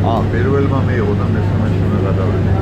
პირველმა მიიღო და მესამეში უნდა გადავიდე.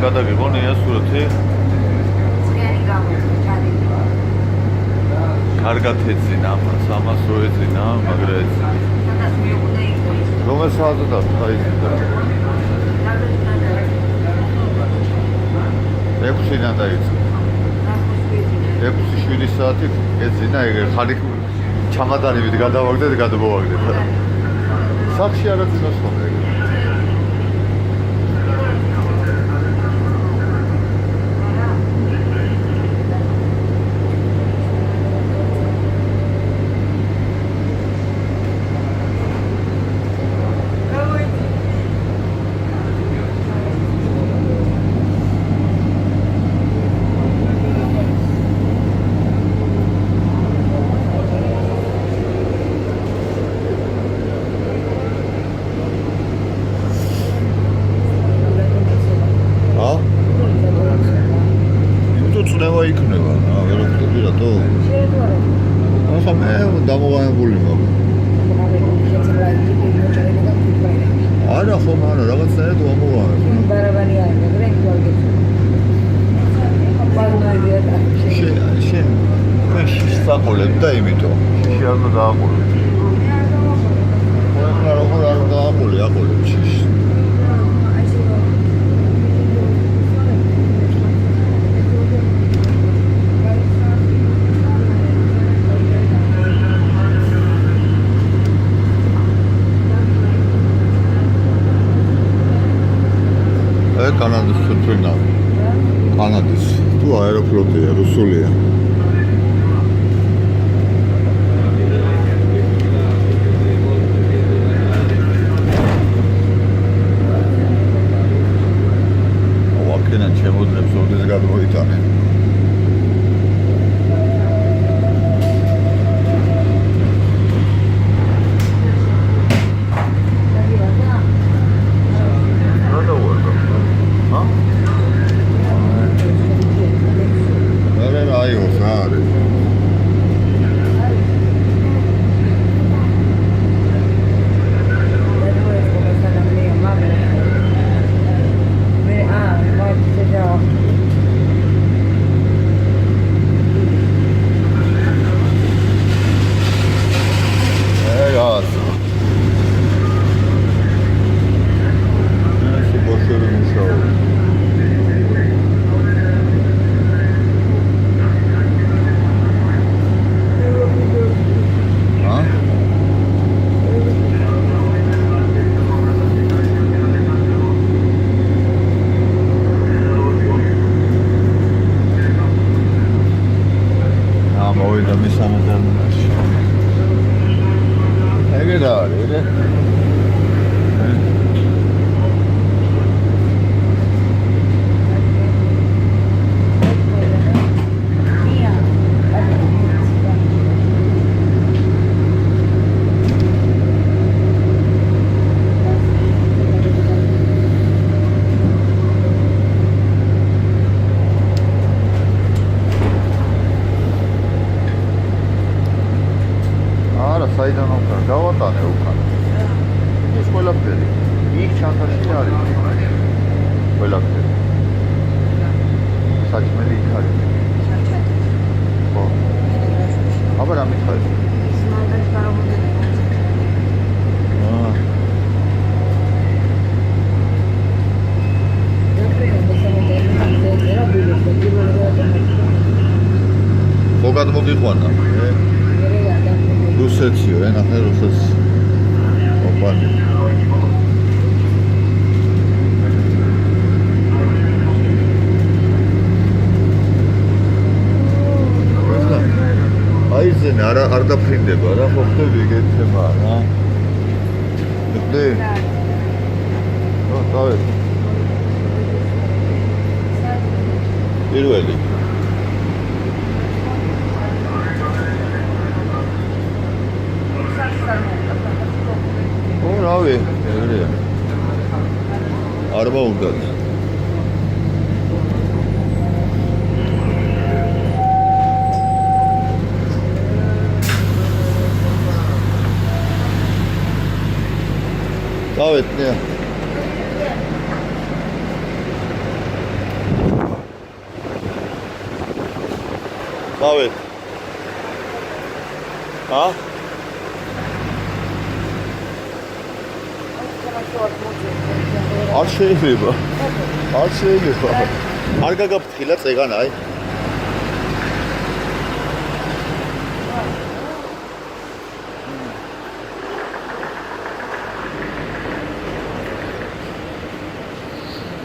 გადაგიყონია სურათი. კარგად ეძინა ამას, ამას რო ეძინა, მაგრა ეძინა. რომელ საათად აიძინა? 6-დან დაიწყო. 6-7 საათი ეძინა, ეგ ხალი ჩამადანებით გადავაგდეთ, გადმოვაგდეთ. სახში არ აძინოს ხოლმე. კანადის თუ აეროფლოტია, რუსულია. ვაკენან შემოძნებს ოდეს გადმოიტანენ. მოვიდა მესამე ტერმინალში. ეგრე რა არის, ეგრე? საიდან უკან გავატანე უკან. ეს ყველაფერი. იქ ჩანთაში არის. ყველაფერი. საჭმელი იქ არის. ხო. აბა რა მითხარი? სმალდაც გარողდება. ხოგად მოგიყვანა. რუსეთიო, ენახე რუსეთს. ოპანი. აი ზენ არ დაფრინდება რა, ხო ხდები ეგეთება რა. მე ნო, დავეთ. პირველი. რავი, ეგრეა. არ მოუნდათ. დავეთნე. დავეთ. ა? არ შეიძლება. არ შეიძლება. არ გაგაფრთხილა წეგან აი.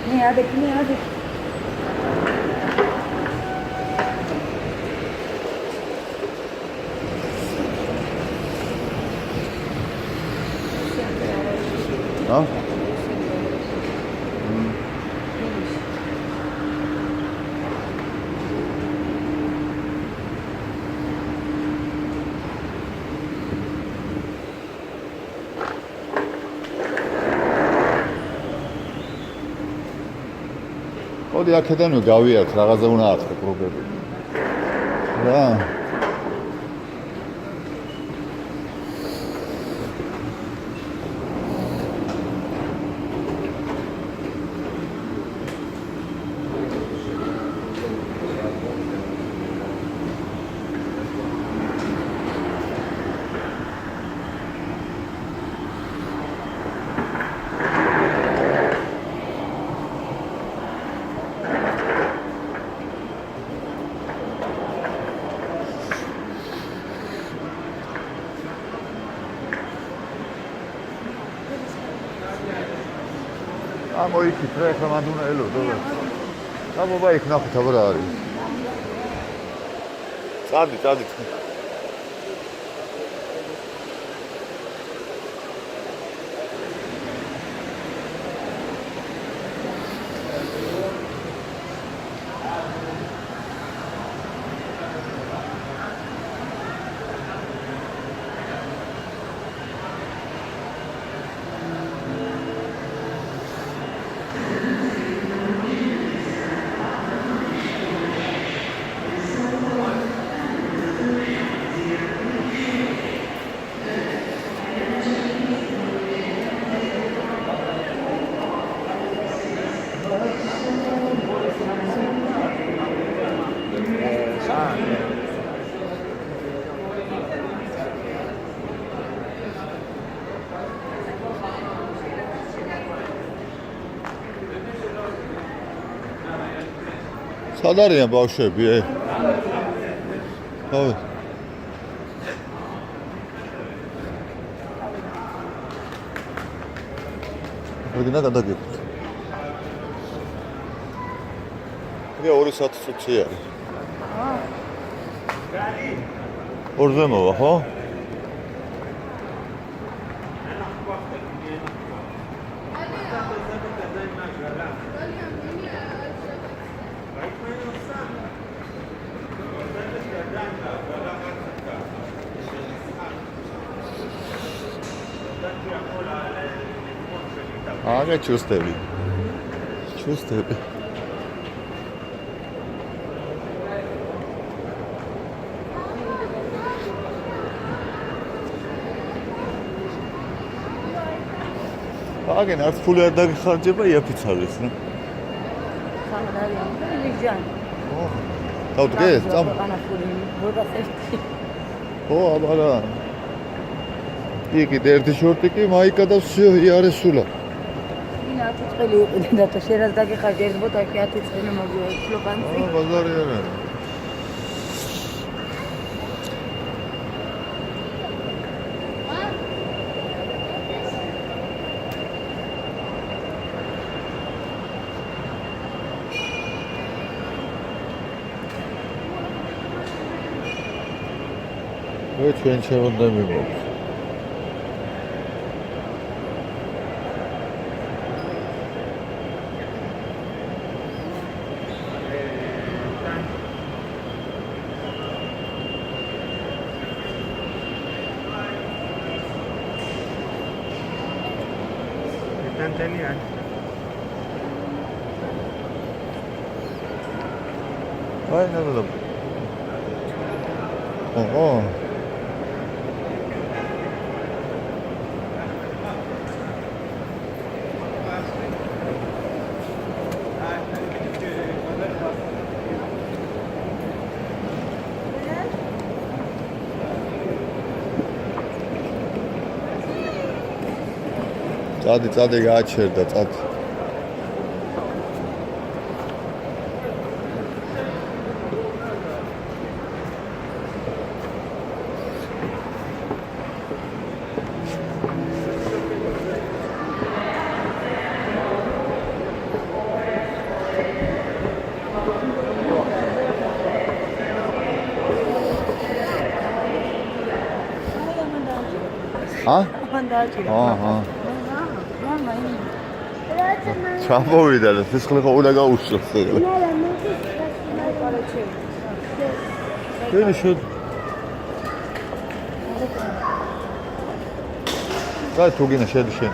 Ne hadi. ა? ოდი აქედანვე გავიართ, რაღაცა უნდა აწყო პრობლემა. რა? მოიქით რა ახლა მანდ უნდა ელოდო რა. და მობა იქ ნახოთ აბა რა არის. წადი. სად არიან ბავშვები? ხო. რადგან გადაგეკუთ. მე 2 საათი წუთი არის. ორზე მოვა, ხო? აგე ჩუსტები. ჩუსტები. აგენ არც ფული არ დაგიხარჯება, იაფიც არის, რა. დავდგეს, წამ. ო, აბარა. იქ ერთი შორტი კი მაიკა და всё, იარესულა. ინა წელი იყიდა და შენ რაც დაგიხარჯე ერთ ბოთალში 10 წელი მოგივა ფლოპანცი. ბაზარი არა. ჩვენ შევდა მიმოქვს. Tantelian. აი ნადა. ოჰო. წადი გააჩერდა, წადი. ა? აჰა. ჩამოვიდა და სისხლი ხო უნდა გაუშვეს ეგრე. შენ შედ. რა თუ გინდა შედი შენ.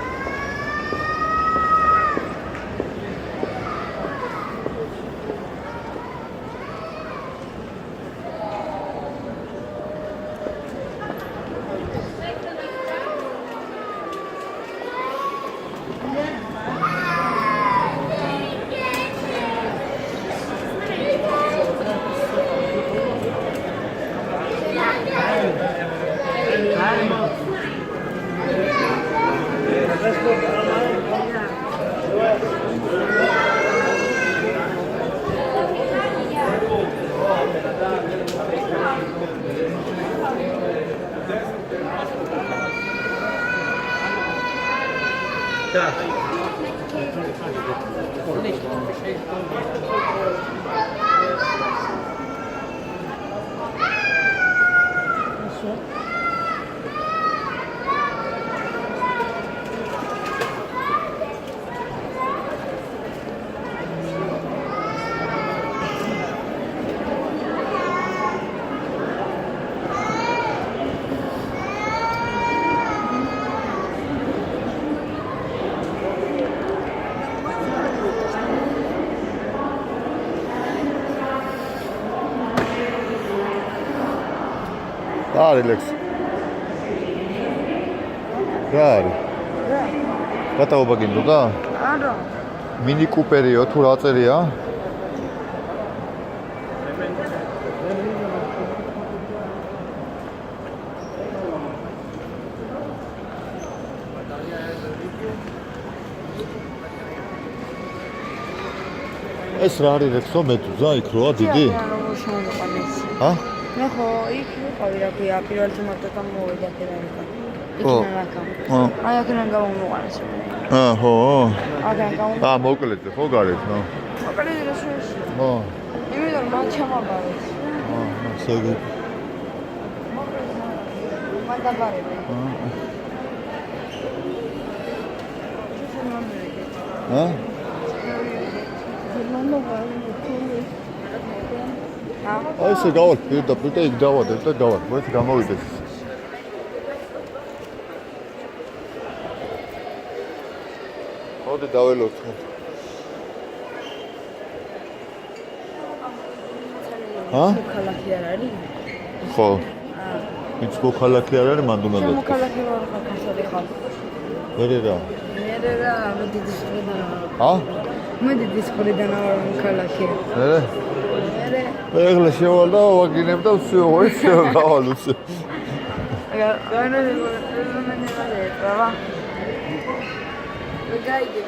რელექს. რა არის? გატაობა გინდოდა? არა. მინი კუპერიო თუ რა წერია? ეს რა არის ლექსო მეთუზა იქ როა დიდი? ჰა? მე ხო იქ ვიყავი რა ქვია პირველ თემატთან მოვიდა ფერაიკა. აი აქედან გამომოყარეს მე. ხო. აქედან გამომოყარეს. მოკლედ ხო გარეთ, ნო. მოკლედ რა შეიძლება. ხო. იმიტომ რომ მათ ჩამაბარეს. სოგი. მოკლედ მანდაბარები. ა? აი ესე გავალ პირდაპირ და იქ დავადებ და გავალ. მოიცა გამოვიდეს. მოდი დაველოთ. ა? ქალაქი არ არის? ხო. ის მოქალაქე არ არის, მანდ უნდა და. მოქალაქე ვარ ხალხი ხალ. ვერე რა. მე რა მოდიდის ხრიდან ვარ. ა? მე დიდის ხრიდან ვარ მოქალაქე. ვერე? მე ეხლა შევალ და ვაგინებ და всё, ისე გავალ усё. განა მე ტრავა. ვეგაიდე.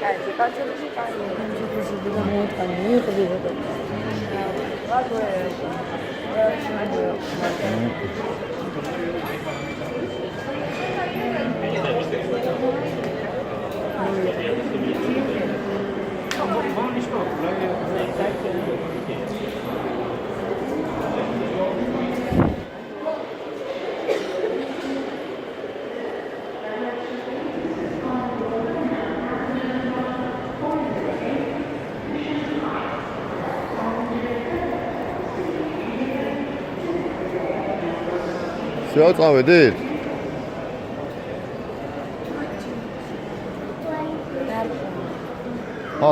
აი, კაცები კაი, შეიძლება და მოიტანი, მიყვდი და. ვაგე. შეაწავედით?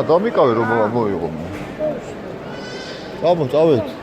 დამიკავე რომ მოიღო. წავედით.